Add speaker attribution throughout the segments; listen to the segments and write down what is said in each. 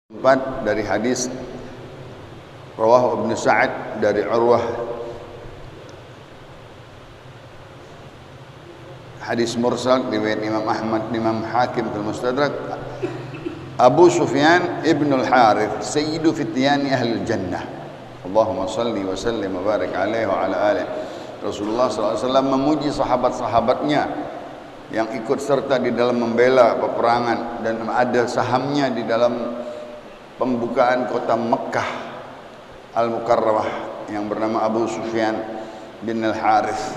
Speaker 1: 4 dari hadis Rawah Ibn Sa'ad dari Urwah, hadis mursal riwayat Imam Ahmad, Imam Hakim fil Mustadrak. Abu Sufyan ibn al-Harith sayyidu fityani ahli jannah. Allahumma salli wa sallim wa barik alaihi wa ala alihi. Rasulullah SAW memuji sahabat-sahabatnya yang ikut serta di dalam membela peperangan dan ada sahamnya di dalam pembukaan kota Mekkah Al-Mukarramah yang bernama Abu Sufyan bin Al-Harith.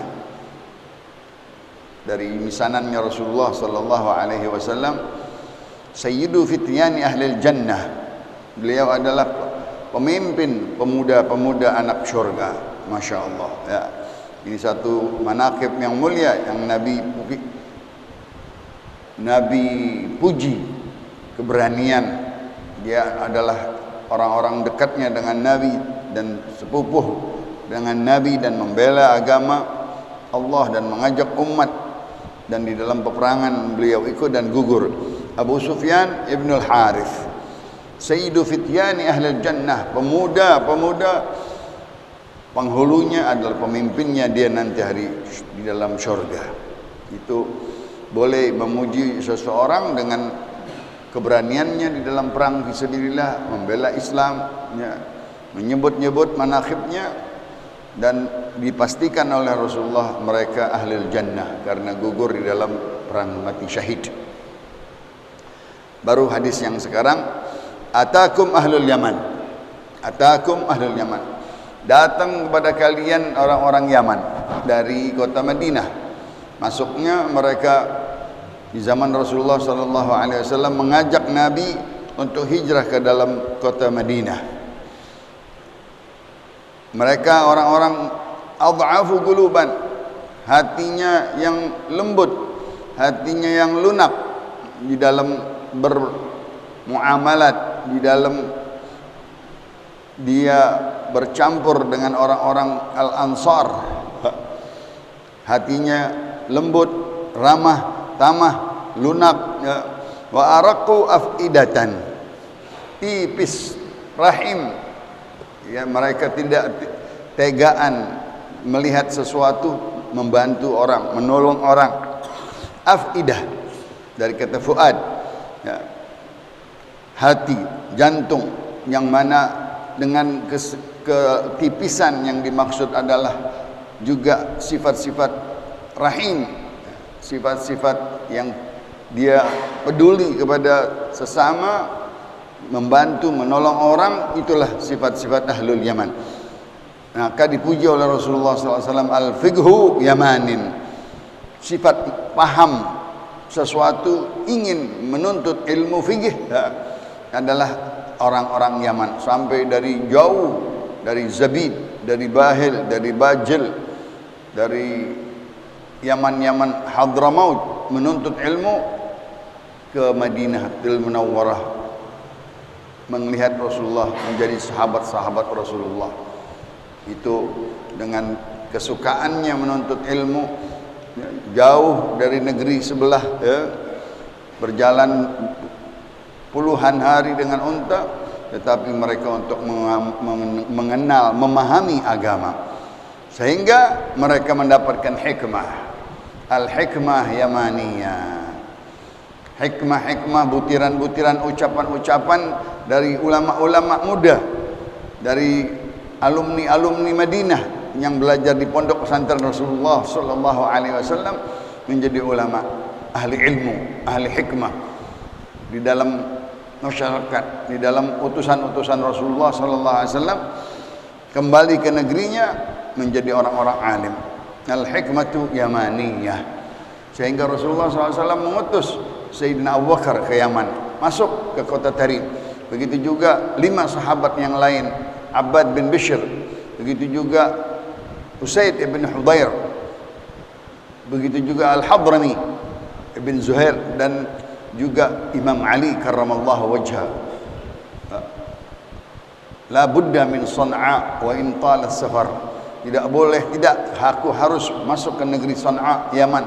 Speaker 1: Dari misanannya Rasulullah sallallahu alaihi wasallam, sayyidu fityani ahli jannah. Beliau adalah pemimpin pemuda-pemuda anak surga. Masya Allah ya. Ini satu manaqib yang mulia yang Nabi puji keberanian. Dia adalah orang-orang dekatnya dengan Nabi dan sepupuh dengan Nabi dan membela agama Allah dan mengajak umat, dan di dalam peperangan beliau ikut dan gugur. Abu Sufyan ibn al-Harith sayyidu fityani ahli jannah, pemuda-pemuda penghulunya adalah pemimpinnya dia nanti hari di dalam syurga. Itu boleh memuji seseorang dengan keberaniannya di dalam perang fisabilillah, membela Islam ya, menyebut-nyebut manaqibnya, dan dipastikan oleh Rasulullah mereka ahlul jannah karena gugur di dalam perang mati syahid. Baru hadis yang sekarang, atakum ahlul Yaman, atakum ahlul Yaman, datang kepada kalian orang-orang Yaman dari kota Madinah. Masuknya mereka di zaman Rasulullah sallallahu alaihi wasallam mengajak Nabi untuk hijrah ke dalam kota Madinah. Mereka orang-orang adhafu quluban, hatinya yang lembut, hatinya yang lunak di dalam bermuamalat, di dalam dia bercampur dengan orang-orang Al-Ansar. Hatinya lembut, ramah, tamah, lunak ya. Wa araqu afidatan, tipis rahim ya, mereka tidak tegaan melihat sesuatu, membantu orang, menolong orang. Afidah dari kata fuad ya, hati, jantung, yang mana dengan ketipisan yang dimaksud adalah juga sifat-sifat rahim, sifat-sifat yang dia peduli kepada sesama, membantu, menolong orang. Itulah sifat-sifat ahlul Yaman. Maka dipuji oleh Rasulullah SAW, al-fiqhu yamanin, sifat paham sesuatu, ingin menuntut ilmu fikih ya, adalah orang-orang Yaman. Sampai dari jauh, dari Zabid, dari Bahil, dari Bajil, dari Yaman Hadramaut menuntut ilmu ke Madinatul Munawwarah, melihat Rasulullah, menjadi sahabat-sahabat Rasulullah. Itu dengan kesukaannya menuntut ilmu, jauh dari negeri sebelah ya, berjalan puluhan hari dengan unta, tetapi mereka untuk mengenal, memahami agama, sehingga mereka mendapatkan hikmah. Al-hikmah yamaniyah, hikmah-hikmah, butiran-butiran ucapan-ucapan dari ulama-ulama muda, dari alumni-alumni Madinah yang belajar di pondok pesantren Rasulullah sallallahu alaihi wasallam, menjadi ulama, ahli ilmu, ahli hikmah di dalam masyarakat, di dalam utusan-utusan Rasulullah sallallahu alaihi wasallam, kembali ke negerinya menjadi orang-orang alim. Al-hikmatu yamaniyah, sehingga Rasulullah SAW mengutus Sayyidina Abu Bakar ke Yaman, masuk ke kota Tarim. Begitu juga 5 sahabat yang lain, Abbad bin Bishr, begitu juga Usaid ibn Hudayr, begitu juga Al-Hadrami ibn Zuhair, dan juga Imam Ali karramallahu wajhah. La budda min San'a wa in tala safar. Tidak boleh, tidak, aku harus masuk ke negeri San'a, Yaman.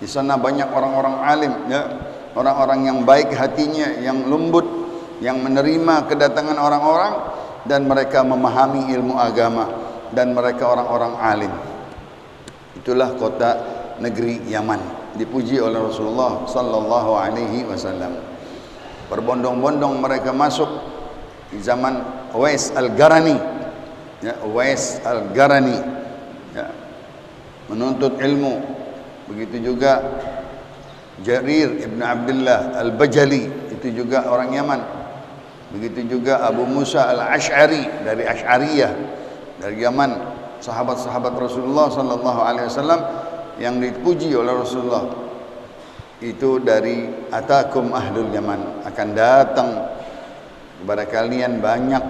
Speaker 1: Di sana banyak orang-orang alim ya, orang-orang yang baik hatinya, yang lembut, yang menerima kedatangan orang-orang dan mereka memahami ilmu agama dan mereka orang-orang alim. Itulah kota negeri Yaman, dipuji oleh Rasulullah sallallahu alaihi wasallam. Berbondong-bondong mereka masuk di zaman Uwais Al-Qarani, ya, Uwais Al-Qarani, ya, menuntut ilmu. Begitu juga Jarir ibn Abdullah Al-Bajali, itu juga orang Yaman. Begitu juga Abu Musa Al-Ash'ari dari Ash'ariyah dari Yaman, sahabat-sahabat Rasulullah sallallahu alaihi wasallam yang dipuji oleh Rasulullah. Itu dari atakum ahlul Yaman, akan datang kepada kalian banyak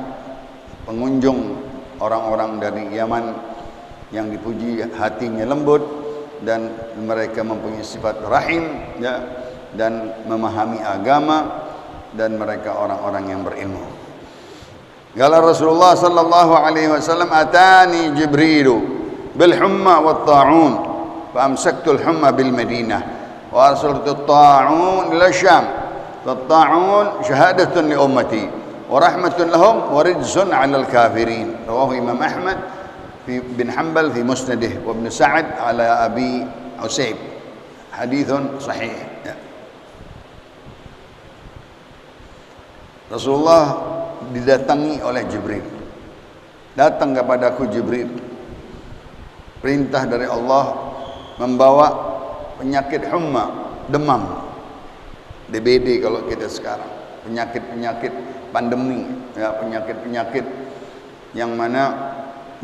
Speaker 1: pengunjung orang-orang dari Yaman yang dipuji hatinya lembut dan mereka mempunyai sifat rahim, ya, dan memahami agama, dan mereka orang-orang yang berilmu. Qala Rasulullah sallallahu alaihi wasallam, atani Jibrilu bil humma wat ta'un fa amsaktu al humma bil Madinah wa arsaltu at ta'un ila Syam. Fa ta'un syahadatun li ummati wa rahmatun lahum wa rijzun 'ala al kafirin. Rawahu Imam Ahmad bin Hanbal fi Musnadih wa Ibn Sa'ad ala Abi Usaib. Hadithun sahih. Ya. Rasulullah didatangi oleh Jibril. Datang kepadaku Jibril, perintah dari Allah, membawa penyakit humma, demam, DBD kalau kita sekarang, penyakit-penyakit pandemi, ya, penyakit-penyakit yang mana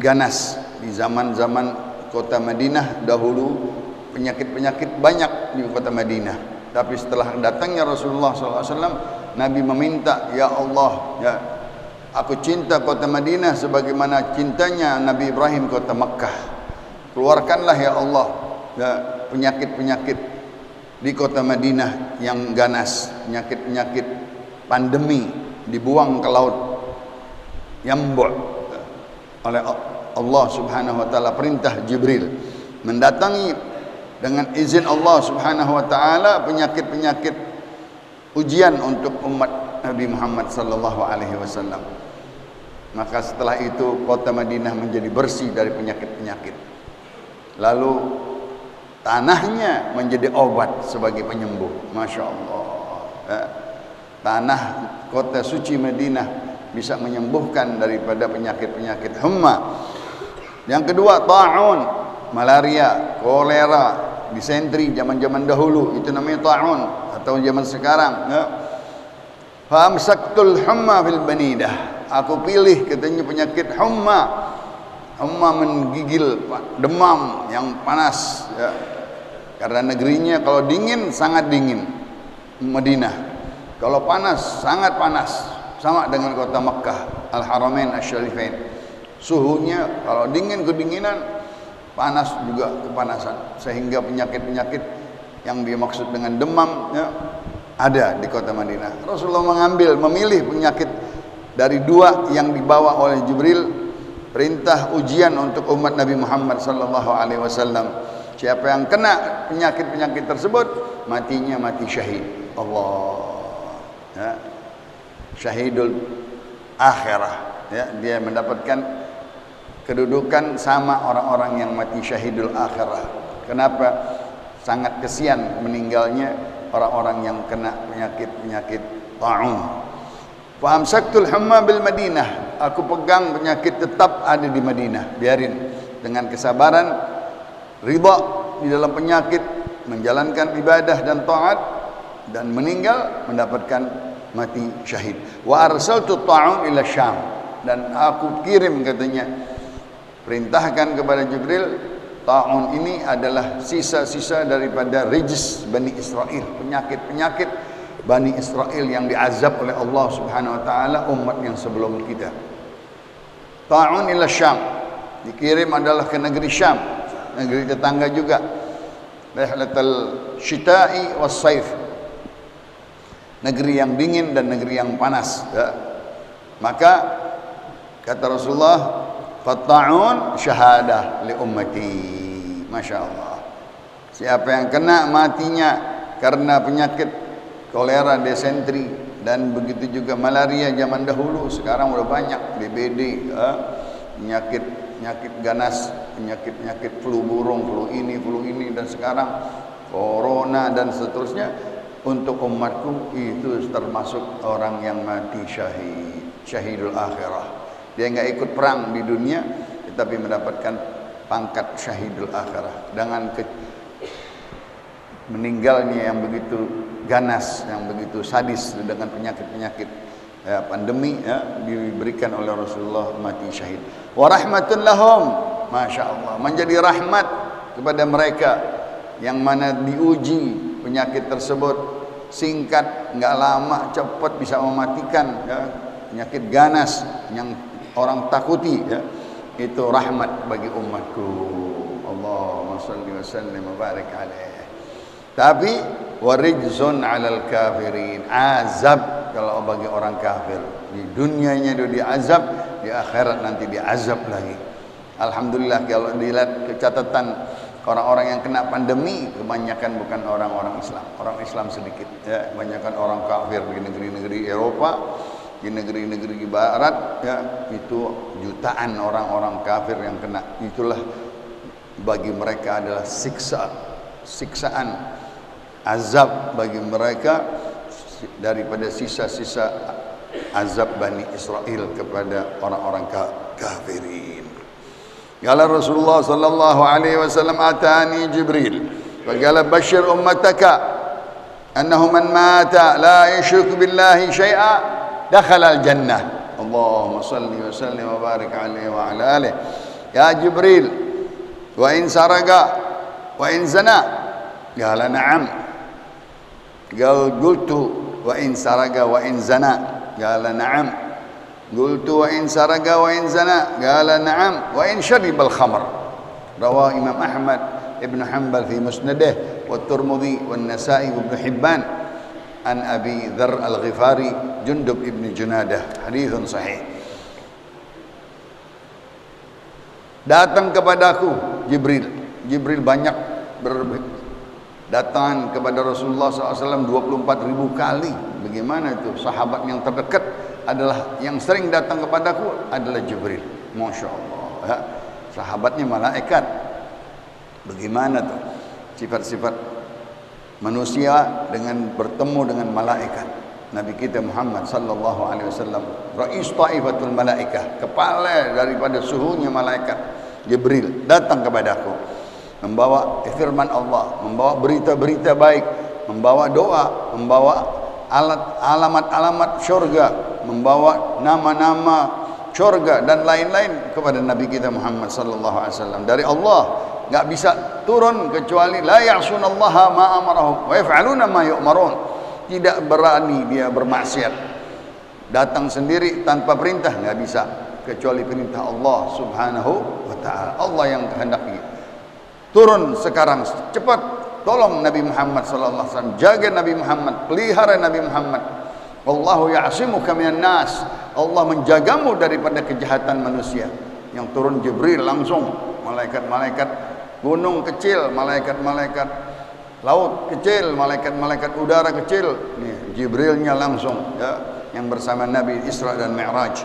Speaker 1: ganas di zaman-zaman kota Madinah dahulu. Penyakit-penyakit banyak di kota Madinah, tapi setelah datangnya Rasulullah SAW, Nabi meminta, ya Allah, ya, aku cinta kota Madinah sebagaimana cintanya Nabi Ibrahim kota Makkah. Keluarkanlah ya Allah, ya, penyakit-penyakit di kota Madinah yang ganas, penyakit-penyakit pandemi, dibuang ke laut Yambu' oleh Allah Subhanahu wa taala. Perintah Jibril mendatangi dengan izin Allah Subhanahu wa taala penyakit-penyakit ujian untuk umat Nabi Muhammad sallallahu alaihi wasallam. Maka setelah itu kota Madinah menjadi bersih dari penyakit-penyakit. Lalu tanahnya menjadi obat sebagai penyembuh. Masya Allah, ya. Tanah kota suci Madinah bisa menyembuhkan daripada penyakit-penyakit humma. Yang kedua, ta'un, malaria, kolera, disentri zaman-zaman dahulu, itu namanya ta'un, atau zaman sekarang, ya. Fa amsaktul humma fil banidah, aku pilih katanya penyakit humma. Humma menggigil, demam yang panas, ya. Karena negerinya kalau dingin sangat dingin Madinah, kalau panas sangat panas, sama dengan kota Makkah Al-Haramain Asy-Syarifain. Suhunya kalau dingin kedinginan, panas juga kepanasan, sehingga penyakit-penyakit yang dimaksud dengan demam, ya, ada di kota Madinah. Rasulullah memilih penyakit dari dua yang dibawa oleh Jibril, perintah ujian untuk umat Nabi Muhammad sallallahu alaihi wasallam. Siapa yang kena penyakit-penyakit tersebut, matinya mati syahid. Allah, ya. Syahidul akhirah, ya, dia mendapatkan kedudukan sama orang-orang yang mati syahidul akhirah. Kenapa? Sangat kesian meninggalnya orang-orang yang kena penyakit-penyakit ta'un. Fa amsaktul humma bil Madinah, aku pegang penyakit tetap ada di Madinah, biarin, dengan kesabaran, ridha di dalam penyakit, menjalankan ibadah dan taat, dan meninggal mendapatkan mati syahid. Wa arsaltu ta'un ila Syam, dan aku kirim, katanya, perintahkan kepada Jibril, ta'un ini adalah sisa-sisa daripada rijs Bani Israel, penyakit-penyakit Bani Israel yang diazab oleh Allah Subhanahu wa taala umat yang sebelum kita. Ta'un ila Syam, dikirim adalah ke negeri Syam, negeri tetangga juga. Rihlatul syita'i was saif, negeri yang dingin dan negeri yang panas, ya. Maka kata Rasulullah, fatta'un syahadah li ummati. Masya Allah, siapa yang kena matinya karena penyakit kolera, desentri, dan begitu juga malaria zaman dahulu. Sekarang udah banyak DBD, penyakit ganas, penyakit flu burung, flu ini dan sekarang corona dan seterusnya. Untuk umatku itu termasuk orang yang mati syahidul akhirah. Dia enggak ikut perang di dunia tetapi mendapatkan pangkat syahidul akhirah dengan meninggalnya yang begitu ganas, yang begitu sadis dengan penyakit-penyakit pandemi diberikan oleh Rasulullah mati syahid. Wa rahmatun lahum, masyaallah, menjadi rahmat kepada mereka yang mana diuji penyakit tersebut singkat, enggak lama, cepat bisa mematikan penyakit ganas yang orang takuti itu rahmat bagi umatku. Allahumma shalli wa sallim wa barik alaihi. Tapi warijzun 'alal kafirin, azab kalau bagi orang kafir. Di dunianya dia diazab, di akhirat nanti diazab lagi. Alhamdulillah kalau dilihat kecatatan orang-orang yang kena pandemi kebanyakan bukan orang-orang Islam. Orang Islam sedikit kebanyakan orang kafir di negeri-negeri Eropa, di negeri-negeri barat itu jutaan orang-orang kafir yang kena. Itulah bagi mereka adalah siksaan azab bagi mereka daripada sisa-sisa azab Bani Israel kepada orang-orang kafirin. Qala Rasulullah sallallahu alaihi wasallam, atani Jibril wa qala bashir ummataka annahu man mata la yushriku billahi syai'a dakhala al-jannah. Allahumma salli wa sallim wa barik alaihi wa ala alihi. Ya Jibril, wa in saraga wa in zana, qala na'am. Qultu wa in saraga wa in zana, qala na'am. Qultu wa in saraga wa in zana, qala na'am. Wa in syaribal khamr. Rawahu Imam Ahmad Ibn Hanbal fi Musnadih wa Tirmidzi wa Nasa'i wa Ibn Hibban an Abi Dzar Al-Ghifari Jundub ibn Junadah, hadithun sahih. Datang kepadaku Jibril banyak datang kepada Rasulullah SAW 24.000 kali. Bagaimana itu? Sahabat yang terdekat adalah yang sering datang kepadaku adalah Jibril. Masya Allah sahabatnya malaikat. Bagaimana tuh sifat-sifat manusia dengan bertemu dengan malaikat? Nabi kita Muhammad sallallahu alaihi wasallam rais taifatul malaikah, kepala daripada suhunya malaikat Jibril datang kepadaku membawa firman Allah, membawa berita-berita baik, membawa doa, membawa alamat-alamat syurga, membawa nama-nama syurga dan lain-lain kepada Nabi kita Muhammad sallallahu alaihi wasallam dari Allah. Enggak bisa turun kecuali la ya'sunallaha ma amarahum wa yaf'aluna ma yu'marun. Tidak berani dia bermaksiat, datang sendiri tanpa perintah, enggak bisa kecuali perintah Allah subhanahu wa ta'ala. Allah yang kehendaki turun sekarang, cepat tolong Nabi Muhammad sallallahu alaihi wasallam, jaga Nabi Muhammad, pelihara Nabi Muhammad. Wallahu ya'simuka minan nas. Allah menjagamu daripada kejahatan manusia. Yang turun Jibril langsung, malaikat-malaikat gunung kecil, malaikat-malaikat laut kecil, malaikat-malaikat udara kecil. Nih Jibrilnya langsung yang bersama Nabi Isra dan Mi'raj.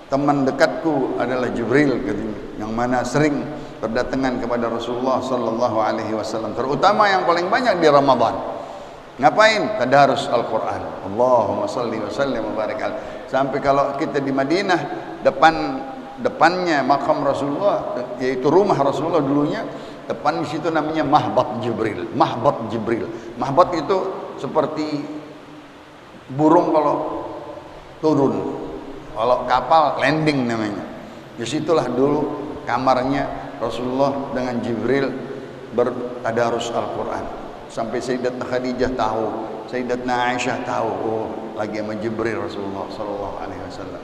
Speaker 1: Teman dekatku adalah Jibril katanya, yang mana sering berdatangan kepada Rasulullah sallallahu alaihi wasallam, terutama yang paling banyak di Ramadan. Ngapain? Tadarus Al-Quran. Allahumma salli wa sallim wa barik alaihi. Sampai kalau kita di Madinah, depannya makam Rasulullah, yaitu rumah Rasulullah dulunya, depan di situ namanya Mahbat Jibril. Mahbat Jibril. Mahbat itu seperti burung kalau turun, kalau kapal landing namanya. Di situlah dulu kamarnya Rasulullah dengan Jibril bertadarus Al-Quran. Sampai Sayyidatuna Khadijah tahu, Sayyidatuna Aisyah tahu, oh lagi sama Jibril Rasulullah sallallahu alaihi wasallam.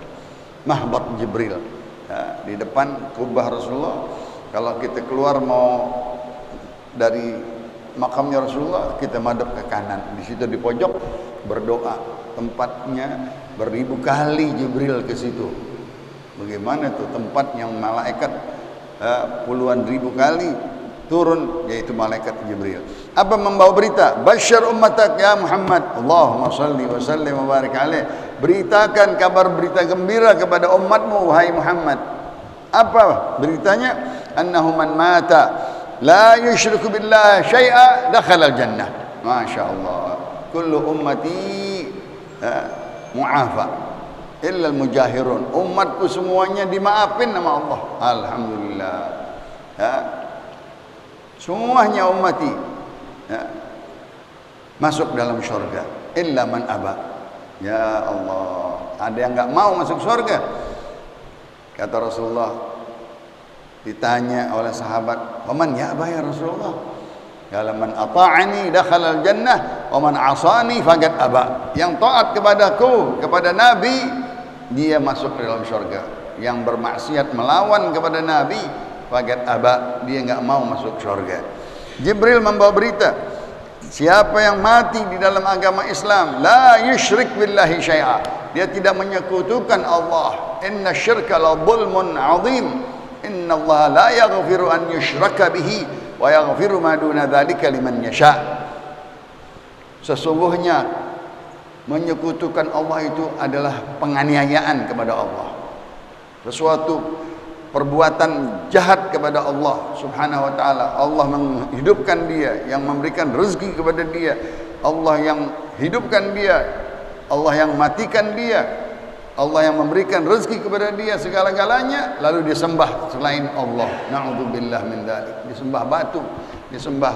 Speaker 1: Mahbat Jibril. Di depan kubah Rasulullah. Kalau kita keluar mau dari makamnya Rasulullah, kita madep ke kanan. Di situ di pojok berdoa. Tempatnya beribu kali Jibril ke situ. Bagaimana tuh tempat yang malaikat puluhan ribu kali turun, yaitu malaikat Jibril. Apa membawa berita? Basyir ummatak ya Muhammad. Allahumma salli wa sallim wa barik alaih. Beritakan kabar berita gembira kepada umatmu wahai Muhammad. Apa beritanya? Annahu man mata la yusyriku billahi syai'a dakhala al-jannah. Masya-Allah. Kullu ummati mu'afa illa al-mujahirun. Umatku semuanya dimaafin sama Allah. Alhamdulillah. Semuanya ummati masuk dalam syurga illa man aba. Ya Allah, ada yang enggak mau masuk syurga. Kata Rasulullah, ditanya oleh sahabat, "Waman ya aba ya Rasulullah?" Qala man ata'ani dakhala al-jannah wa man 'asani faqad aba. Yang taat kepadaku, kepada Nabi, dia masuk ke dalam syurga. Yang bermaksiat melawan kepada Nabi, faqad aba, dia enggak mau masuk syurga. Jibril membawa berita, siapa yang mati di dalam agama Islam, la yusyrik billahi syai'a, dia tidak menyekutukan Allah. Inna syirka la zulmun 'adzim. Inna Allah la yaghfiru an yushraka bihi wa yaghfiru ma duna dzalika liman yasha. Sesungguhnya menyekutukan Allah itu adalah penganiayaan kepada Allah. Sesuatu perbuatan jahat kepada Allah Subhanahu wa taala. Allah menghidupkan dia, yang memberikan rezeki kepada dia, Allah yang hidupkan dia, Allah yang matikan dia, Allah yang memberikan rezeki kepada dia segala-galanya, lalu disembah selain Allah. Na'udzubillah min dzalik. Disembah batu, disembah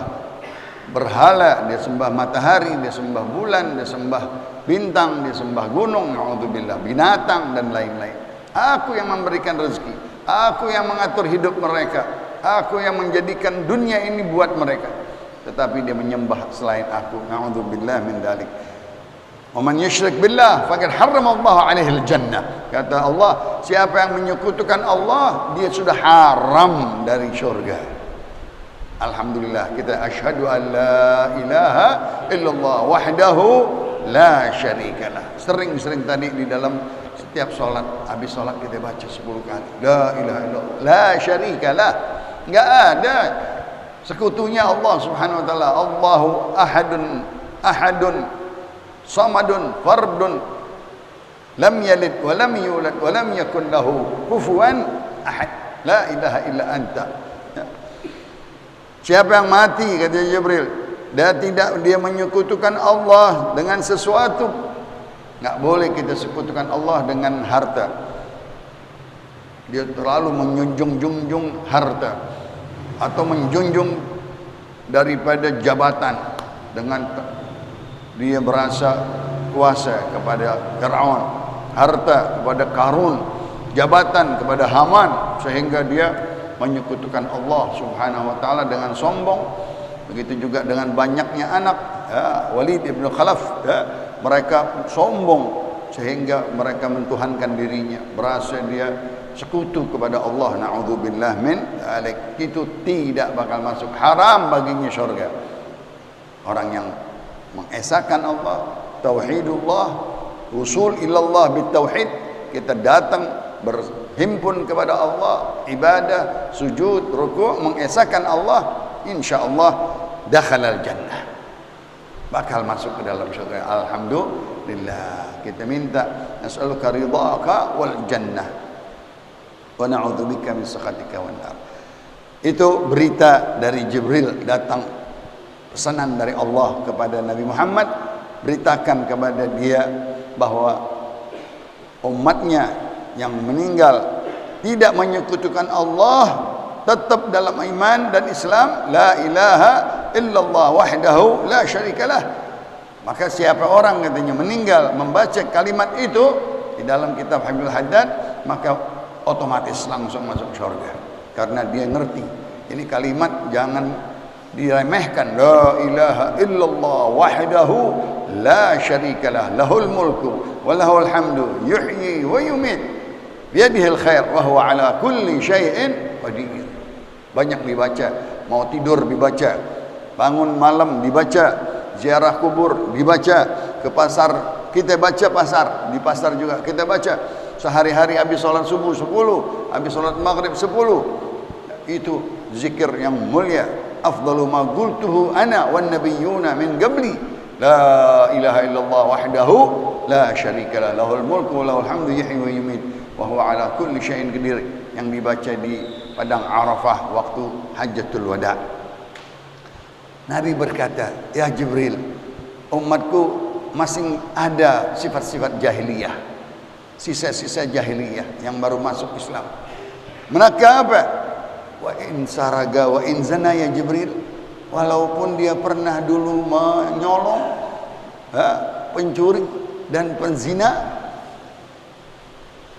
Speaker 1: berhala, disembah matahari, disembah bulan, disembah bintang, disembah gunung, na'udzubillah, binatang dan lain-lain. Aku yang memberikan rezeki, aku yang mengatur hidup mereka, aku yang menjadikan dunia ini buat mereka, tetapi dia menyembah selain aku. Na'udzubillah min dzalik. Wa man yusyrik billah faqad harrama Allah 'alaihi al-jannah. Kata Allah, siapa yang menyekutukan Allah, dia sudah haram dari syurga. Alhamdulillah, kita asyhadu an la ilaha illallah wahdahu la syarikalah. Sering-sering tadi di dalam setiap sholat, habis sholat kita baca 10 kali la ilaha illallah la syarikalah. Enggak ada sekutunya Allah Subhanahu wa taala. Allahu ahadun samadun fardun lam yalid wa lam yulad wa lam yakun lahu kufuwan ahad. La ilaha illa anta. Siapa yang mati, kata Jibril, dia menyekutukan Allah dengan sesuatu. Enggak boleh kita sekutukan Allah dengan harta. Dia terlalu menjunjung harta atau menjunjung daripada jabatan, dengan dia berasa kuasa kepada Fir'aun, harta kepada Qarun, jabatan kepada Haman, sehingga dia menyekutukan Allah Subhanahu wa taala dengan sombong. Begitu juga dengan banyaknya anak, Walid ibn Khalaf, mereka sombong sehingga mereka mentuhankan dirinya, berasa dia sekutu kepada Allah. Na'udzubillah min dzalik. Itu tidak bakal masuk, haram baginya syurga. Orang yang mengesahkan Allah, tauhidullah, usul ilallah bitauhid, kita datang berhimpun kepada Allah, ibadah, sujud, rukuk, mengesahkan Allah, insyaallah dakhalal jannah, bakal masuk ke dalam syurga. Alhamdulillah, kita minta nas'aluka ridhaka wal jannah wa na'udzubika min sakhatika wan nar. Itu berita dari Jibril, datang pesanan dari Allah kepada Nabi Muhammad, beritakan kepada dia bahwa umatnya yang meninggal tidak menyekutukan Allah, tetap dalam iman dan Islam, la ilaha illallah wahdahu la syarikalah. Maka siapa orang, katanya, meninggal membaca kalimat itu di dalam kitab Habibul Haddad, maka otomatis langsung masuk surga, karena dia ngerti ini kalimat jangan diremehkan. La ilaha illallah wahdahu la syarikalah, lahul mulku wa lahul hamdu yuhyi wa yumit biyadihil khair wa huwa ala kulli syai'in qadir. Banyak dibaca, mau tidur dibaca, bangun malam dibaca, ziarah kubur dibaca, ke pasar kita baca, di pasar juga kita baca, sehari-hari habis sholat subuh 10, habis sholat maghrib 10. Itu zikir yang mulia. afdalu ma qultuhu ana wan nabiyyuna min qabli la ilaha illallah wahdahu la syarika lah lahul mulku wa lahul hamdu yuhyi wa yumiit wa huwa ala kulli syai'in qadir, yang dibaca di padang Arafah waktu Hajjatul Wada. Nabi berkata, ya Jibril, umatku masih ada sifat-sifat jahiliyah, sisa-sisa jahiliyah yang baru masuk Islam. Maka apa? Wa in saraga wa in zana ya Jibril, walaupun dia pernah dulu menyolong, pencuri dan penzina,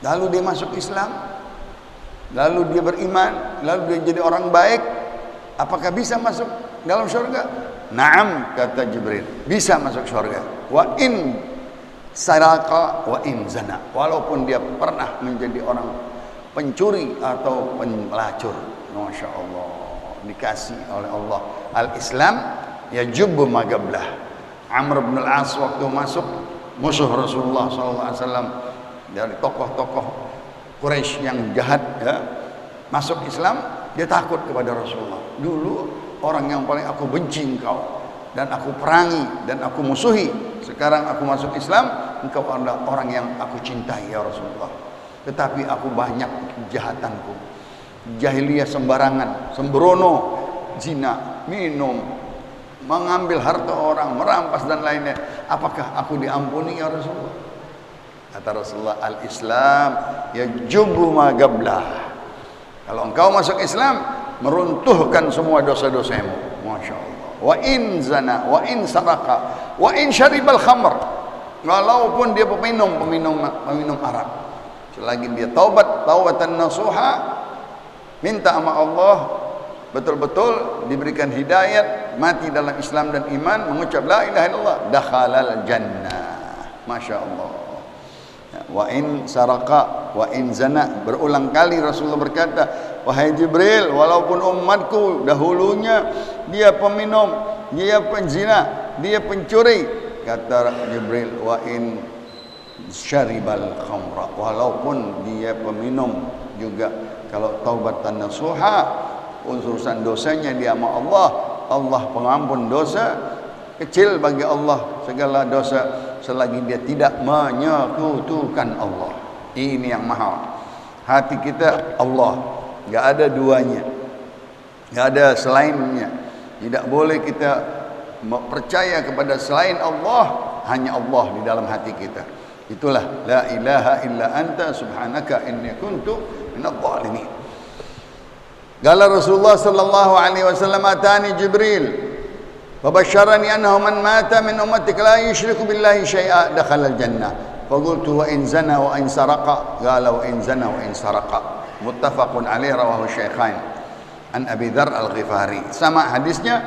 Speaker 1: lalu dia masuk Islam, lalu dia beriman, lalu dia jadi orang baik, apakah bisa masuk dalam surga? Naam, kata Jibril, bisa masuk surga. Wa in saraka wa in zana, walaupun dia pernah menjadi orang pencuri atau pelacur. Masya Allah, dikasih oleh Allah al-Islam yajubbu magablah. Amr bin al-As waktu masuk, musuh Rasulullah SAW, dari tokoh-tokoh Quraisy yang jahat, masuk Islam, dia takut kepada Rasulullah. Dulu orang yang paling aku benci engkau, dan aku perangi, dan aku musuhi. Sekarang aku masuk Islam, engkau adalah orang yang aku cintai ya Rasulullah. Tetapi aku banyak kejahatanku, jahiliyah sembarangan, sembrono, zina, minum, mengambil harta orang, merampas dan lainnya. Apakah aku diampuni ya Rasulullah? Kata Rasulullah, al-Islam yajubbu ma qablah. Kalau engkau masuk Islam, meruntuhkan semua dosa-dosamu. Masya Allah. Wa in zana, wa in saraka, wa in syaribal khamr, walaupun dia peminum arak, selagi dia taubatan nasuha, minta sama Allah betul-betul diberikan hidayat, mati dalam Islam dan iman, mengucap la ilaha illallah, dakhalal jannah. Masya Allah. Wa in saraka wa in zana, berulang kali Rasulullah berkata, wahai Jibril, walaupun umatku dahulunya dia peminum, dia penzina, dia pencuri, kata Jibril, wa in syaribal khamra, walaupun dia peminum juga, kalau taubatan nasuha, urusan dosanya dia sama Allah, Allah pengampun dosa, kecil bagi Allah segala dosa selagi dia tidak menyekutukan Allah. Ini yang mahal. Hati kita Allah, enggak ada duanya, enggak ada selainnya. Tidak boleh kita percaya kepada selain Allah, hanya Allah di dalam hati kita. Itulah la ilaha illa anta subhanaka inni kuntu minadh dhalimin. Qala Rasulullah sallallahu alaihi wasallam, atani Jibril وبشرني أنه من مات من أمتك لا يشرك بالله شيئا دخل الجنة فقلت وإن زنى وإن سرق قال وإن زنى وإن سرق متفق عليه رواه الشيخان عن أبي ذر الغفاري. Sama hadisnya,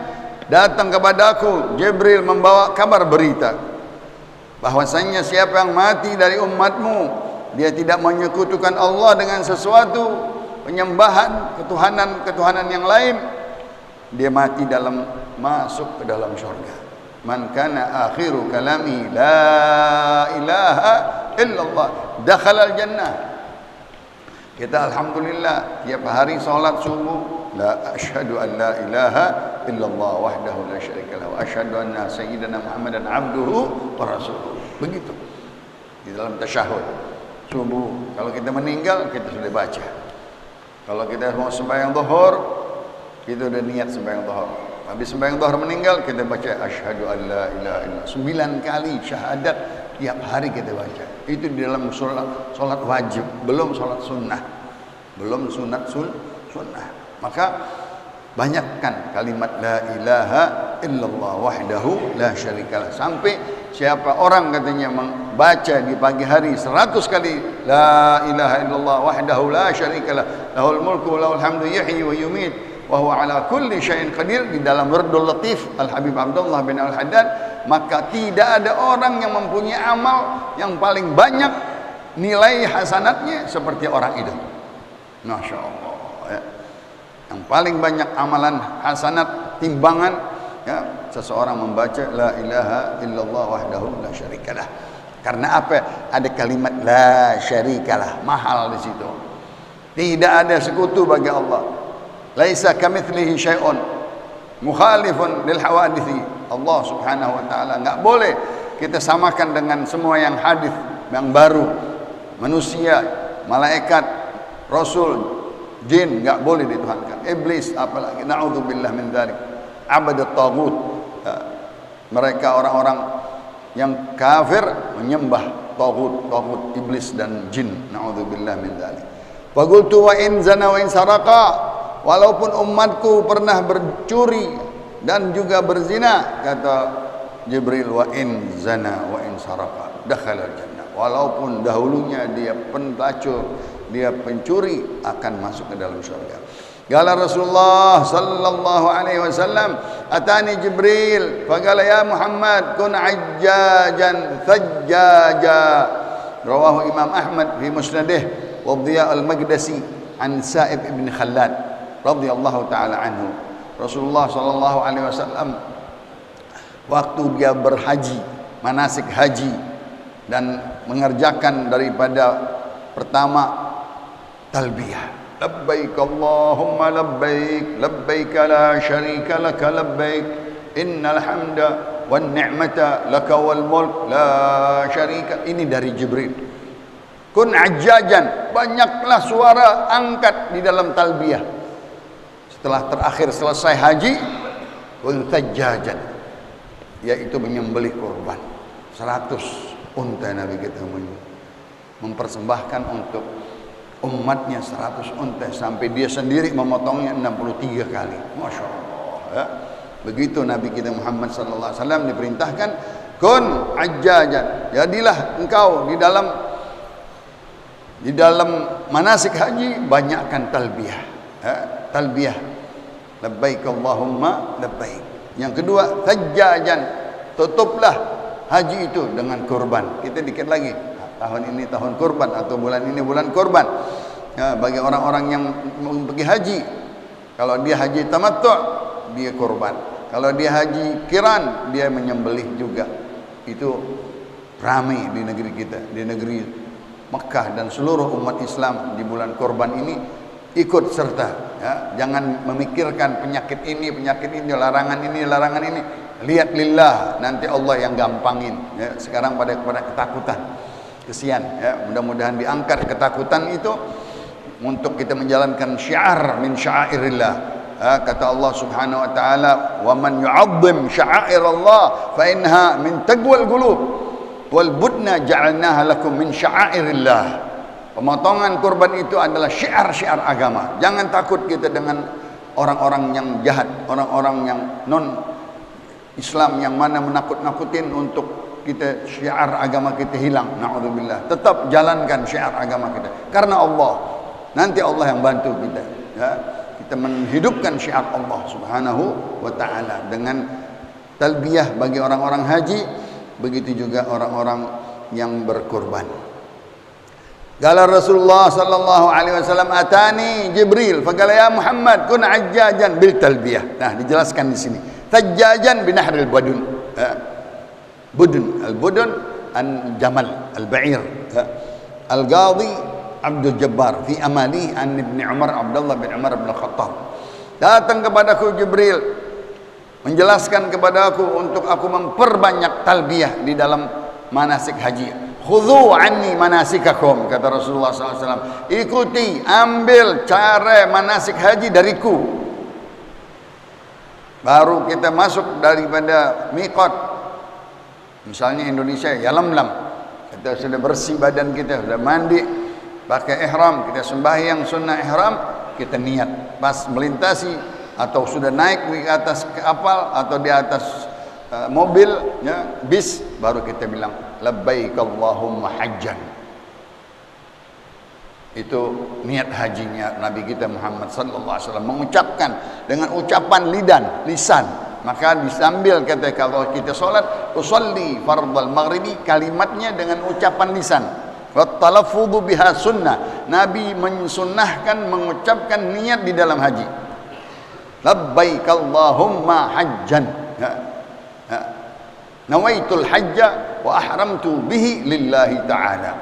Speaker 1: datang kepadaku Jibril membawa kabar berita bahwasanya siapa yang mati dari umatmu, dia tidak menyekutukan Allah dengan sesuatu penyembahan ketuhanan yang lain, dia mati masuk ke dalam syurga. Man kana akhiru kalami la ilaha illallah dakhala al-jannah. Kita alhamdulillah tiap hari salat subuh, la asyhadu an la ilaha illallah wahdahu la syarika lahu wa asyhadu anna sayyidana Muhammadan abduhu wa rasuluhu. Begitu di dalam tasyahud subuh. Kalau kita meninggal, kita sudah baca. Kalau kita mau sembahyang zuhur, kita udah niat sembahyang zuhur. Habis sembahyang zuhur meninggal, kita baca asyhadu an la ilaha illallah 9 kali syahadat tiap hari kita baca. Itu di dalam salat wajib, belum salat sunnah, belum sunat sunnah. Maka banyakkan kalimat la ilaha illallah wahdahu la syarikalah, sampai siapa orang katanya membaca di pagi hari 100 kali la ilaha illallah wahdahu la syarikalah lahul mulku wa lahul hamdu yuhyi wa yumiit wa huwa ala kulli syai'in qadir, di dalam Wardul Latif Al Habib Abdullah bin Al Haddad, maka tidak ada orang yang mempunyai amal yang paling banyak nilai hasanatnya seperti orang itu. Masya Allah, ya. Yang paling banyak amalan hasanat timbangan, ya, seseorang membaca la ilaha illallah wahdahu la syarikalah. Karena apa? Ada kalimat la syarikalah, mahal di situ. Tidak ada sekutu bagi Allah. Laisa kamitslihi syai'un. mukhalifun lil hawadithi. Allah Subhanahu wa taala enggak boleh kita samakan dengan semua yang hadis yang baru. Manusia, malaikat, rasul, jin enggak boleh dituhankan. Iblis apalagi, naudzubillah min dzalik. Abadat taghut. Mereka orang-orang yang kafir menyembah taghut, iblis dan jin. Naudzubillah min dzalik. Wa qultu wa in zana wa in saraqa, walaupun umatku pernah bercuri dan juga berzina, kata Jibril, wa in zana wa in saraqa dakhala jannah, walaupun dahulunya dia pelacur, dia pencuri, akan masuk ke dalam surga. Qala Rasulullah sallallahu alaihi wasallam, atani Jibril faqala ya Muhammad kun ajjajan thajjaja. Rawahu Imam Ahmad fi musnadih wa Dhiya al-Maqdisi an Sa'ib ibn Khallad radhiyallahu taala anhu. Rasulullah sallallahu alaihi wasallam waktu dia berhaji, manasik haji, dan mengerjakan daripada pertama talbiyah, labbaik Allahumma labbaik, labbaik la syarika laka labbaik, innal hamda wan ni'mata laka wal mulk la syarika. Ini dari Jibril. Kun ajjajan, banyaklah suara angkat di dalam talbiyah. Setelah terakhir selesai haji, kun thajjajan, yaitu menyembelih kurban 100 unta. Nabi kita mempersembahkan untuk umatnya 100 unta, sampai dia sendiri memotongnya 63 kali. Masya Allah ya. Begitu Nabi kita Muhammad sallallahu alaihi wasallam diperintahkan, kun ajjajan, jadilah engkau di dalam manasik haji banyakkan talbiyah ya. Talbiyah labbaik Allahumma labbaik. Yang kedua thajjajan, tutuplah haji itu dengan kurban. Kita dikit lagi, tahun ini tahun kurban, atau bulan ini bulan kurban ya, bagi orang-orang yang mau pergi haji. Kalau dia haji tamattu', dia kurban. Kalau dia haji kiran, dia menyembelih juga. Itu ramai di negeri kita, di negeri Mekah dan seluruh umat Islam di bulan kurban ini ikut serta ya. Jangan memikirkan penyakit ini, larangan ini. Lihat lillah, nanti Allah yang gampangin ya. Sekarang pada ketakutan, kesian ya. Mudah-mudahan diangkat ketakutan itu untuk kita menjalankan syiar min sya'airillah ya. Kata Allah Subhanahu wa taala, wa man yu'azzim sya'airallah fa innaha min taqwal qulub wal budna ja'alnaha lakum min sya'airillah. Pemotongan kurban itu adalah syiar-syiar agama. Jangan takut kita dengan orang-orang yang jahat, orang-orang yang non Islam yang mana menakut-nakutin untuk kita syiar agama kita hilang. Na'udzubillah. Tetap jalankan syiar agama kita karena Allah. Nanti Allah yang bantu kita ya. Kita menghidupkan syiar Allah Subhanahu wa taala dengan talbiyah bagi orang-orang haji, begitu juga orang-orang yang berkurban. Qala Rasulullah sallallahu alaihi wasallam, atani Jibril faqala ya Muhammad kun ajjajan bil talbiyah. Nah, dijelaskan di sini. Tajjajan binahril budun. Budun, al-budun an jamal, al-ba'ir. Al-Qadhi Abdul Jabbar fi amali an Ibn Umar, Abdullah bin Umar bin Khattab. Datang kepadaku Jibril menjelaskan kepada aku untuk aku memperbanyak talbiyah di dalam manasik haji. Khudhu anni manasikakum, kata Rasulullah SAW. Ikuti, ambil cara manasik haji dariku. Baru kita masuk daripada miqat. Misalnya Indonesia, ya lam-lam. Kita sudah bersih badan kita, sudah mandi, pakai ihram, kita sembahyang sunnah ihram, kita niat. Pas melintasi atau sudah naik di atas kapal atau di atas mobil ya, bis, baru kita bilang labbaik Allahumma hajjan. Itu niat hajinya Nabi kita Muhammad sallallahu alaihi wasallam, mengucapkan dengan ucapan lisan. Maka disambil kata kalau kita solat, usolli fardal maghribi, kalimatnya dengan ucapan lisan. Wa talaffudhu biha sunnah. Nabi mensunnahkan mengucapkan niat di dalam haji. Labbaik Allahumma hajjan. Nawaitul hajja wa ahramtu bihi lillahi ta'ala.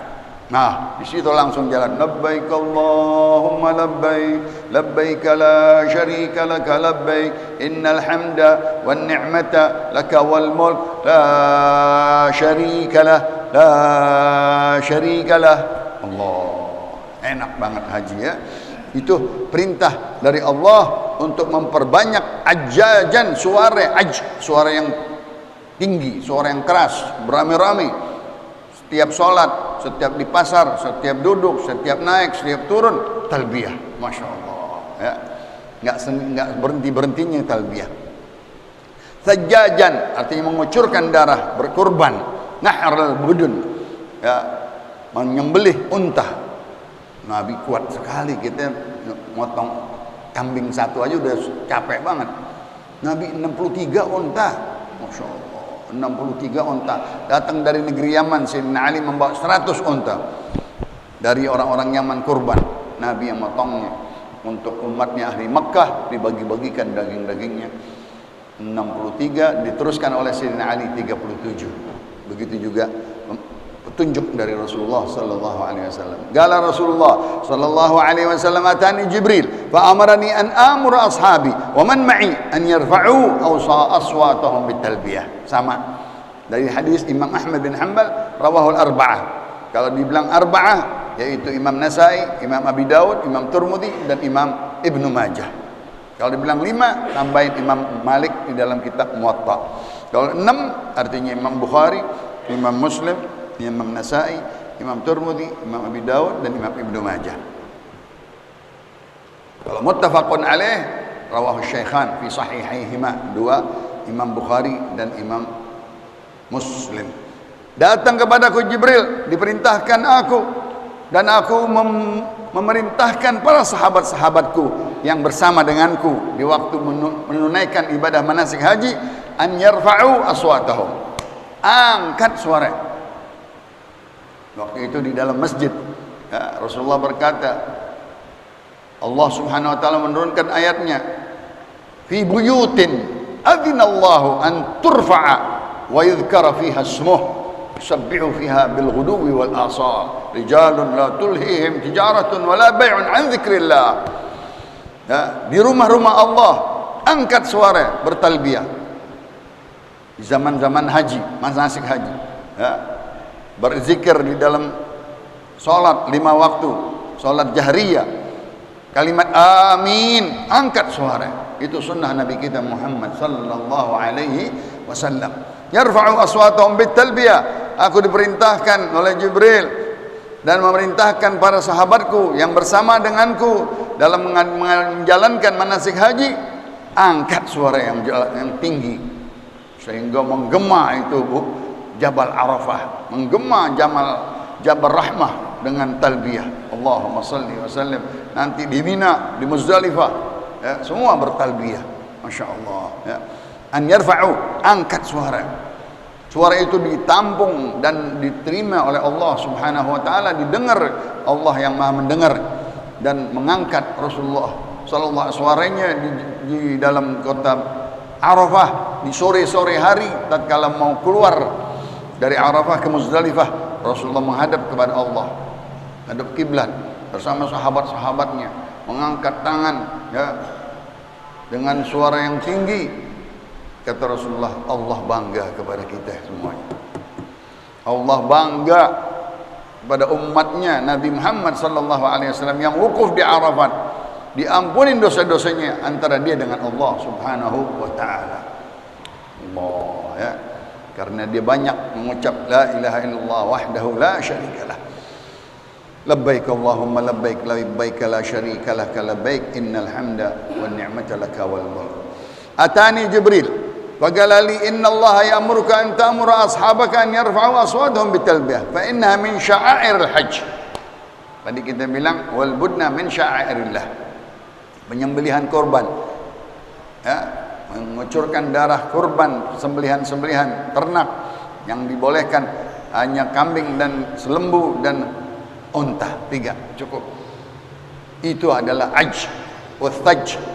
Speaker 1: Nah, di situ langsung jalan. Labbaik Allahumma labbaik, labbaik la syarika laka labbaik, innal hamda wan ni'mata laka wal mulk la syarika lah, la syarika lah. Allah, enak banget haji ya. Itu perintah dari Allah untuk memperbanyak ajajan, suara suara yang tinggi, suara yang keras, beramai-ramai. Setiap sholat, setiap di pasar, setiap duduk, setiap naik, setiap turun, talbiyah. Masya Allah ya. Nggak berhenti-berhentinya talbiyah. Sajjajan artinya mengucurkan darah, berkurban. Nahrul budun ya, menyembelih unta. Nabi kuat sekali, kita motong kambing satu aja udah capek banget. Nabi 63 unta. Masya Allah, 63 unta. Datang dari negeri Yaman, Sayyidina Ali membawa 100 unta dari orang-orang Yaman kurban. Nabi yang motongnya untuk umatnya ahli Makkah, dibagi-bagikan daging-dagingnya. 63 diteruskan oleh Sayyidina Ali 37. Begitu juga petunjuk dari Rasulullah sallallahu alaihi wasallam. Qala Rasulullah sallallahu alaihi wasallam, atani Jibril fa amarani an amura ashabi wa man ma'i an yarfa'u aswatahum bitalbiyah. Sama dari hadis Imam Ahmad bin Hanbal, rawahul arba'ah. Kalau dibilang arba'ah yaitu Imam Nasai, Imam Abi Daud, Imam Tirmidzi dan Imam Ibnu Majah. Kalau dibilang 5 tambahin Imam Malik di dalam kitab Muwatta. Kalau 6 artinya Imam Bukhari, Imam Muslim, Imam Nasai, Imam Tirmidzi, Imam Abi Daud dan Imam Ibnu Majah. Kalau muttafaqun alaih, rawahu Syaikhan fi sahihaihima, 2 Imam Bukhari dan Imam Muslim. Datang kepadaku Jibril, diperintahkan aku dan aku memerintahkan para sahabat-sahabatku yang bersama denganku di waktu menunaikan ibadah manasik haji, an yarfa'u aswatahum, angkat suara. Waktu itu di dalam masjid ya, Rasulullah berkata, Allah subhanahu wa ta'ala menurunkan ayatnya, fi buyutin adzinallahu an turfa'a wa yudhkara fiha ismuh yusabbihu fiha bil ghuduwi wal asal rijalun la tulhihim tijaratun wala bai'un an dzikrillah. Ya, di rumah-rumah Allah angkat suara bertalbiyah di zaman-zaman haji, manasik haji ya. Berzikir di dalam sholat 5 waktu, sholat jahriyah, kalimat amin, angkat suara. Itu sunnah Nabi kita Muhammad sallallahu alaihi wasallam. Yarfa'u aswatahum bitalbiyah. Aku diperintahkan oleh Jibril dan memerintahkan para sahabatku yang bersama denganku dalam menjalankan manasik haji, angkat suara yang tinggi sehingga menggema itu Jabal Arafah, menggema Jabal Rahmah dengan talbiyah. Allahumma salli wa sallim. Nanti di Mina, di Muzdalifah ya, semua bertalbiyah. Masya Allah ya. An yarfa'u, angkat suara. Suara itu ditampung dan diterima oleh Allah subhanahu wa ta'ala, didengar Allah yang maha mendengar, dan mengangkat Rasulullah sallallahu alaihi suaranya di dalam kota Arafah di sore-sore hari tatkala mau keluar dari Arafah ke Muzdalifah. Rasulullah menghadap kepada Allah, hadap kiblat bersama sahabat-sahabatnya, mengangkat tangan ya, dengan suara yang tinggi. Kata Rasulullah, Allah bangga kepada kita semuanya. Allah bangga kepada umatnya Nabi Muhammad sallallahu alaihi wasallam yang wukuf di Arafat, diampunin dosa-dosanya antara dia dengan Allah subhanahu wa ta'ala. Allah ya, karena dia banyak mengucap la ilaha illallah wahdahu la syarikalah. Labbaik Allahumma labbaik labbaik la syarika laka labbaik innal hamda wan ni'mata laka wal mulk. Atani Jibril faqala li inna Allah ya'muruka an ta'mura ashabaka an yarfa'u aswatahum bitalbiyah fa innaha min sya'airil hajj. Tadi kita bilang wal budna min sya'airillah, penyembelihan korban ya, mengucurkan darah kurban, sembelihan-sembelihan ternak yang dibolehkan hanya kambing dan selembu dan unta, 3 cukup. Itu adalah ajj wathaj.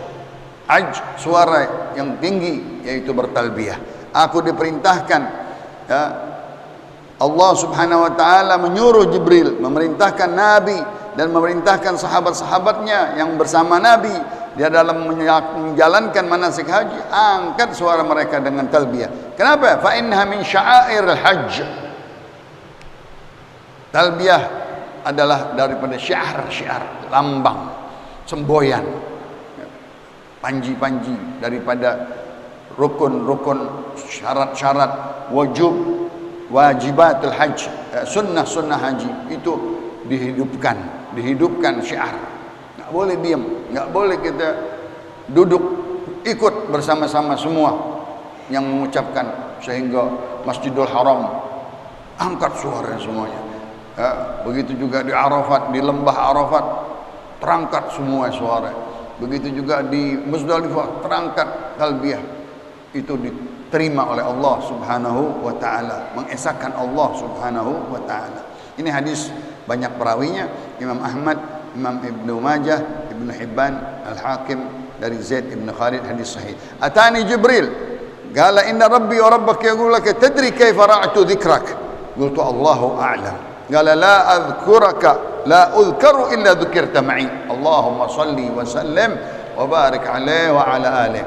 Speaker 1: Ajj suara yang tinggi yaitu bertalbiyah. Aku diperintahkan ya, Allah Subhanahu wa taala menyuruh Jibril, memerintahkan Nabi dan memerintahkan sahabat-sahabatnya yang bersama Nabi dia dalam menjalankan manasik haji, angkat suara mereka dengan talbiyah. Kenapa? Fa innaha min sya'airil hajj. Talbiyah adalah daripada syiar-syiar, lambang, semboyan, panji-panji daripada rukun-rukun, syarat-syarat, wajibatul hajj, sunnah-sunnah haji itu dihidupkan syiar. Enggak boleh diam, enggak boleh kita duduk ikut bersama-sama semua yang mengucapkan, sehingga Masjidil Haram angkat suara semuanya. Begitu juga di Arafat, di lembah Arafat terangkat semua suara. Begitu juga di Muzdalifah terangkat talbiyah. Itu diterima oleh Allah Subhanahu wa taala, mengesahkan Allah Subhanahu wa taala. Ini hadis banyak perawinya, Imam Ahmad, Imam Ibnu Majah, Ibnu Hibban, Al-Hakim dari Zaid ibn Khalid, hadis sahih. Atani Jibril, qala inna rabbi wa rabbaka yaqulu laka tadri kayfa ra'atu dhikrak. Qultu Allahu a'lam. Qala la adhkuraka la udhkaru illa dhukirta ma'i. Allahumma salli wa sallim wa barik alaihi wa ala alihi.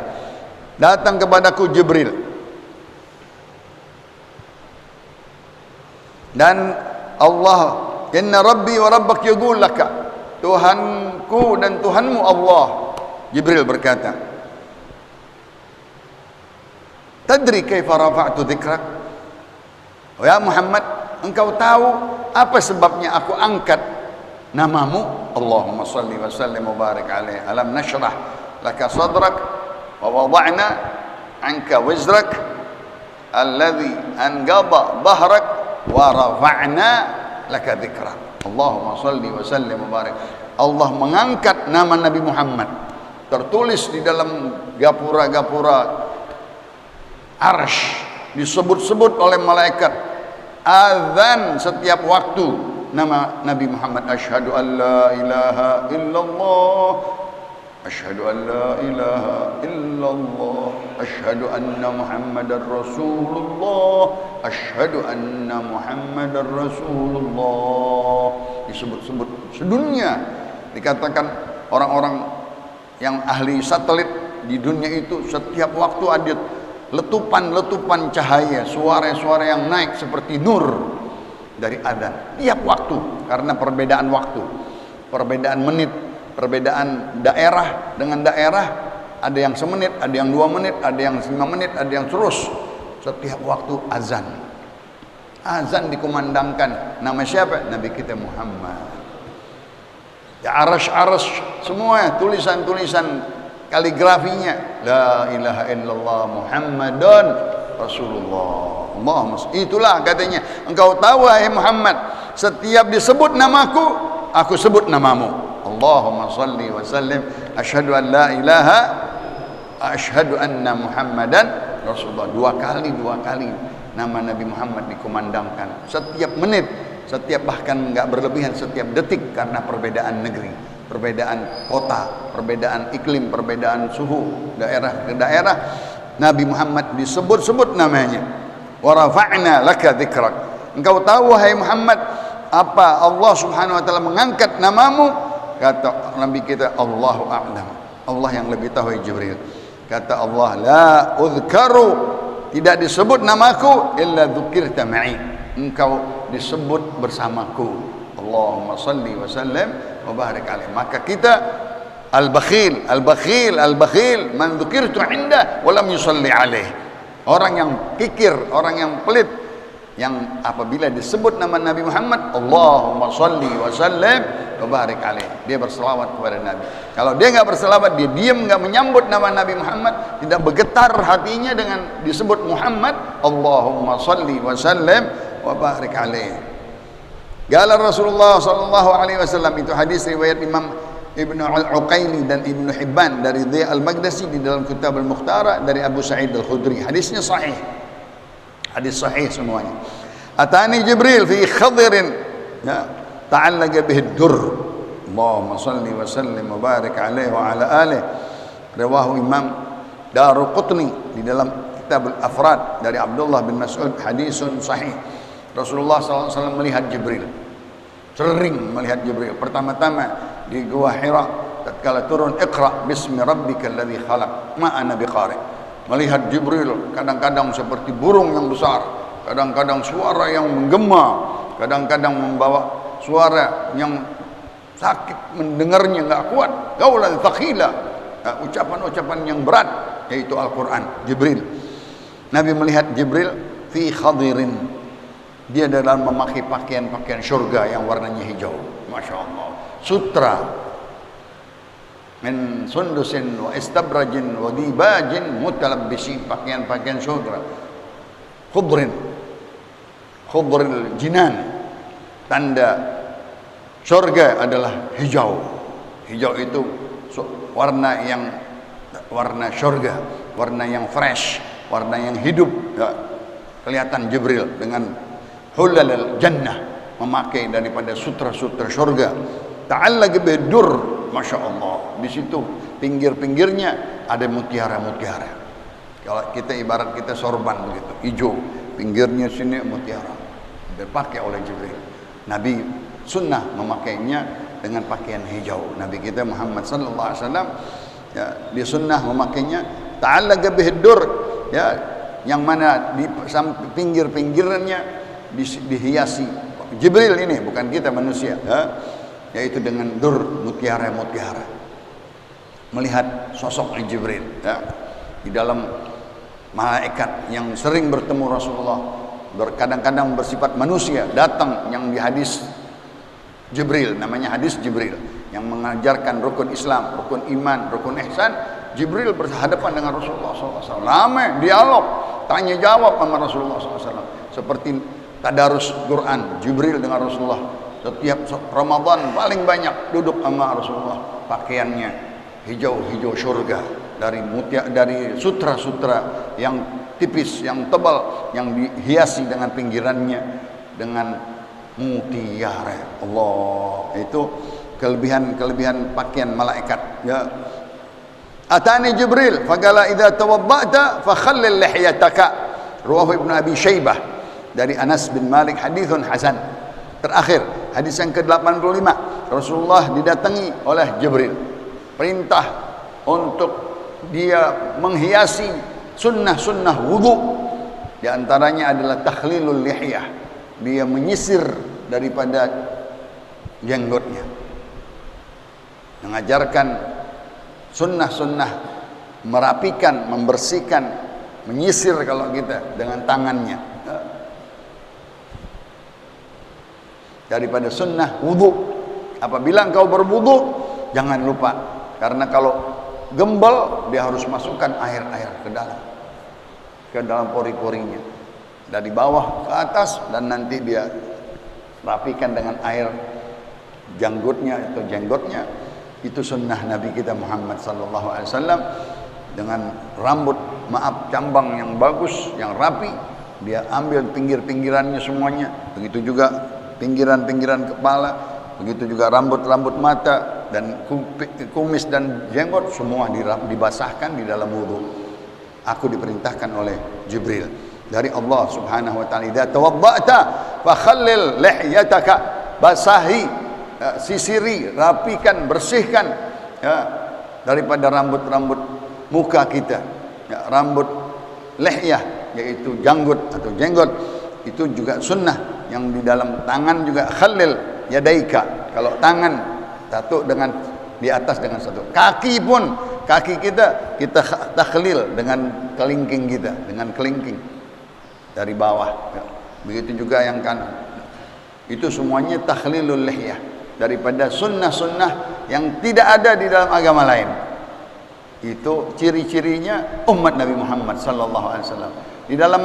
Speaker 1: Datang kepadaku Jibril dan Allah, inna rabbi wa rabbak yaqul laka, Tuhanku dan Tuhanmu Allah. Jibril berkata, tadri kaifa rafa'tu dzikrak? Ya Muhammad, engkau tahu apa sebabnya aku angkat namamu? Allahumma salli wa sallim wa barik alaihi. Alam nashrah laka sadrak wa wada'na anka wizrak alladhi anqadha dhahrak wa rafa'na laka dzikrak. Allahumma salli wa sallim wa barik. Allah mengangkat nama Nabi Muhammad, tertulis di dalam gapura-gapura arsy, disebut-sebut oleh malaikat, azan setiap waktu nama Nabi Muhammad. Asyhadu an la ilaha illallah, asyhadu an la ilaha illallah, asyhadu anna Muhammadar Rasulullah, asyhadu anna Muhammadar Rasulullah. Disebut-sebut sedunia. Dikatakan orang-orang yang ahli satelit di dunia itu setiap waktu ada letupan-letupan cahaya, suara-suara yang naik seperti nur dari adzan tiap waktu, karena perbedaan waktu, perbedaan menit, perbedaan daerah dengan daerah. Ada yang semenit, ada yang 2 menit, ada yang 5 menit, ada yang terus. Setiap waktu azan. Azan dikumandangkan. Nama siapa? Nabi kita Muhammad. Ya arsy-arsy semua tulisan-tulisan kaligrafinya, la ilaha illallah Muhammadun Rasulullah. Allahumma. Itulah katanya, engkau tahu wahai Muhammad, setiap disebut namaku, aku sebut namamu. Allahumma salli wa sallim, asyhadu an la ilaha, asyhadu anna Muhammadan Rasulullah. Dua kali nama Nabi Muhammad dikumandangkan setiap menit, setiap, bahkan enggak berlebihan, setiap detik, karena perbedaan negeri, perbedaan kota, perbedaan iklim, perbedaan suhu daerah ke daerah. Nabi Muhammad disebut-sebut namanya. Wa rafa'na laka dzikrak. Engkau tahu wahai Muhammad apa Allah Subhanahu wa taala mengangkat namamu? Kata Nabi kita, Allahu a'lam. Allah yang lebih tahu. Jibril kata Allah, la udhkaru, tidak disebut namaku illa dzukirta ma'i, engkau disebut bersamaku. Allahumma salli wa sallim wa barik alaihi. Maka kita al-bakhil man dzukirtu inda wa lam yusalli alaihi, orang yang kikir, orang yang pelit, yang apabila disebut nama Nabi Muhammad, Allahumma salli wa sallim wa barik alaihi, dia berselawat kepada Nabi. Kalau dia enggak berselawat, dia diam, enggak menyambut nama Nabi Muhammad, tidak bergetar hatinya dengan disebut Muhammad, Allahumma salli wa sallim wa barik alaihi. Qala Rasulullah sallallahu alaihi wasallam, itu hadis riwayat Imam Ibnu Al-Uqaili dan Ibnu Hibban dari Dhi Al-Maghdasi di dalam Kitab Al-Mukhtara dari Abu Sa'id Al-Khudri. Hadisnya sahih. Hadis sahih semuanya. Atani Jibril fi khadirin, ya, ta'allaqa bihi dur. Allahumma salli wa sallim wa barik alaihi wa ala alihi. Rawahu Imam Daruqutni di dalam Kitab Al-Afrad dari Abdullah bin Mas'ud, hadisun sahih. Rasulullah SAW melihat Jibril, sering melihat Jibril. Pertama-tama di Gua Hira tatkala turun Iqra bismi rabbikal ladzi khalaq ma ana biqari. Melihat Jibril kadang-kadang seperti burung yang besar, kadang-kadang suara yang menggema, kadang-kadang membawa suara yang sakit mendengarnya, enggak kuat, qaulan thaqila, ucapan-ucapan yang berat, yaitu Al-Quran. Jibril, Nabi melihat Jibril fi khadirin, dia dalam memakai pakaian-pakaian syurga yang warnanya hijau. Masya Allah. Sutra min sundusin wa istabrajin wa dibajin mutalabbisin, pakaian-pakaian syurga. Khudrin, khudril jinan, tanda syurga adalah hijau. Hijau itu warna syurga, warna yang fresh, warna yang hidup. Ya, kelihatan Jibril dengan hulal jannah, memakai daripada sutra-sutra syurga. Ta'allaq bidur, masya Allah. Di situ pinggir-pinggirnya ada mutiara-mutiara. Kalau kita ibarat kita sorban begitu, hijau, pinggirnya sini mutiara, dipakai oleh Jibril. Nabi sunnah memakainya dengan pakaian hijau. Nabi kita Muhammad sallallahu alaihi wasallam, ya, dia sunnah memakainya ta'allaq bidur, ya, yang mana di pinggir-pinggirnya dihiasi. Jibril ini bukan kita manusia, ya, yaitu dengan dur, mutiara-mutiara. Melihat sosok Jibril, ya, di dalam malaikat yang sering bertemu Rasulullah, kadang-kadang bersifat manusia, datang yang di hadis Jibril, namanya hadis Jibril, yang mengajarkan rukun Islam, rukun iman, rukun ihsan. Jibril berhadapan dengan Rasulullah SAW, ramai dialog, tanya jawab sama Rasulullah SAW, seperti tadarus Quran Jibril dengan Rasulullah. Setiap Ramadan paling banyak duduk sama Rasulullah, pakaiannya hijau-hijau surga, dari sutra-sutra yang tipis, yang tebal, yang dihiasi dengan pinggirannya dengan mutiara. Allah, itu kelebihan pakaian malaikat, ya. Atani Jibril faqala idza tawadda'ta fakhallil lihyataka, rawahu Ibnu Abi Syaibah dari Anas bin Malik, haditsun hasan. Terakhir, hadis yang ke-85, Rasulullah didatangi oleh Jibril, perintah untuk dia menghiasi sunnah-sunnah wudu. Di antaranya adalah takhlilul lihyah, dia menyisir daripada jenggotnya, mengajarkan sunnah-sunnah, merapikan, membersihkan, menyisir kalau kita dengan tangannya, daripada sunnah wudu. Apabila engkau berwudu, jangan lupa, karena kalau gembel dia harus masukkan air-air ke dalam pori-porinya, dari bawah ke atas, dan nanti dia rapikan dengan air janggutnya atau jenggotnya. Itu sunnah Nabi kita Muhammad sallallahu alaihi wasallam, dengan rambut, cambang yang bagus, yang rapi, dia ambil pinggir-pinggirannya semuanya. Begitu juga pinggiran-pinggiran kepala, begitu juga rambut-rambut mata dan kumis dan jenggot, semua dibasahkan di dalam wudu. Aku diperintahkan oleh Jibril dari Allah Subhanahu wa taala, idza tawadda'ta fakhallil lihyataka, basahi, sisiri, rapikan, bersihkan, ya, daripada rambut-rambut muka kita, ya, rambut lihyah yaitu janggut atau jenggot. Itu juga sunnah. Yang di dalam tangan juga khalil yadaika, kalau tangan satu dengan di atas dengan satu. Kaki pun, kaki kita takhlil dengan kelingking kita, dengan kelingking dari bawah, ya. Begitu juga yang kanan. Itu semuanya takhlilul lihyah, daripada sunnah-sunnah yang tidak ada di dalam agama lain. Itu ciri-cirinya umat Nabi Muhammad sallallahu alaihi wasallam. Di dalam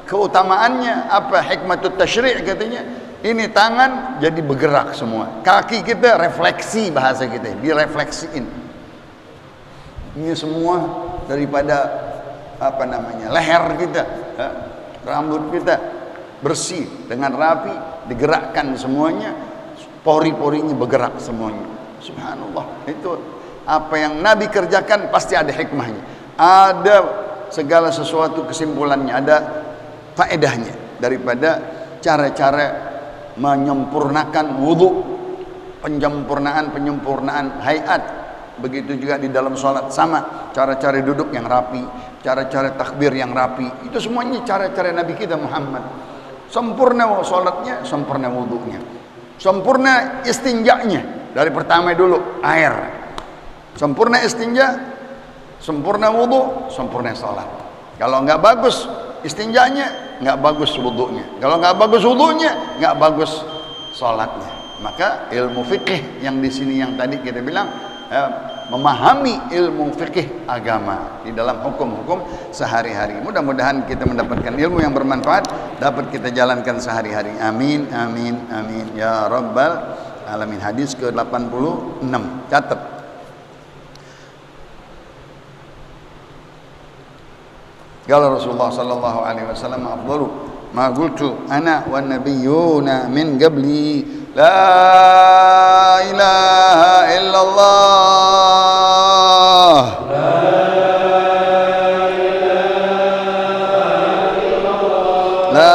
Speaker 1: keutamaannya apa, hikmatut tasyri' katanya, ini tangan jadi bergerak semua, kaki kita refleksi, bahasa kita direfleksiin. Ini semua daripada apa namanya, leher kita, ya, rambut kita bersih dengan rapi, digerakkan semuanya, pori-porinya bergerak semuanya. Subhanallah, itu apa yang Nabi kerjakan pasti ada hikmahnya, ada segala sesuatu kesimpulannya, ada faedahnya daripada cara-cara menyempurnakan wudu, penyempurnaan hayat. Begitu juga di dalam sholat sama, cara-cara duduk yang rapi, cara-cara takbir yang rapi, itu semuanya cara-cara Nabi kita Muhammad. Sempurna sholatnya, sempurna wudunya, sempurna istinjanya, dari pertama dulu air, sempurna istinja, sempurna wudu, sempurna sholat. Kalau nggak bagus istinjanya, nggak bagus wudunya. Kalau nggak bagus wudunya, nggak bagus sholatnya. Maka ilmu fikih yang di sini yang tadi kita bilang, memahami ilmu fikih agama di dalam hukum-hukum sehari-hari. Mudah-mudahan kita mendapatkan ilmu yang bermanfaat, dapat kita jalankan sehari-hari. Amin, amin, amin ya rabbal alamin. Hadis ke-86, catat. Qala Rasulullah sallallahu alaihi wasallam, afdalu ma qultu ana wan nabiyyuna min qabli la ilaha illallah, la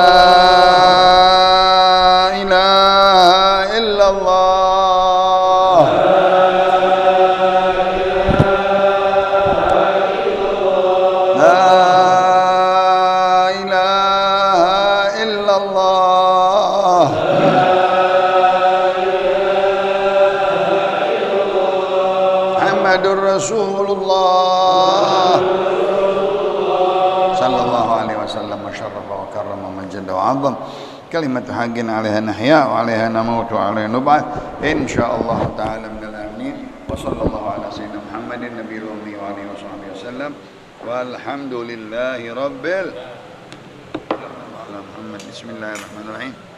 Speaker 1: ilaha illallah, Rasulullah sallallahu alaihi wasallam, masyarrafa wa karrama wa majada wa azam. Kalimat haqqin 'alaiha nahya wa 'alaiha namut wa 'alaiha nub'ath insyaallah ta'ala minal amin. Wa sallallahu ala sayyidina Muhammadin nabiyil ummi wa alihi wasallam. Walhamdulillahi rabbil alamin. Bismillahirrahmanirrahim.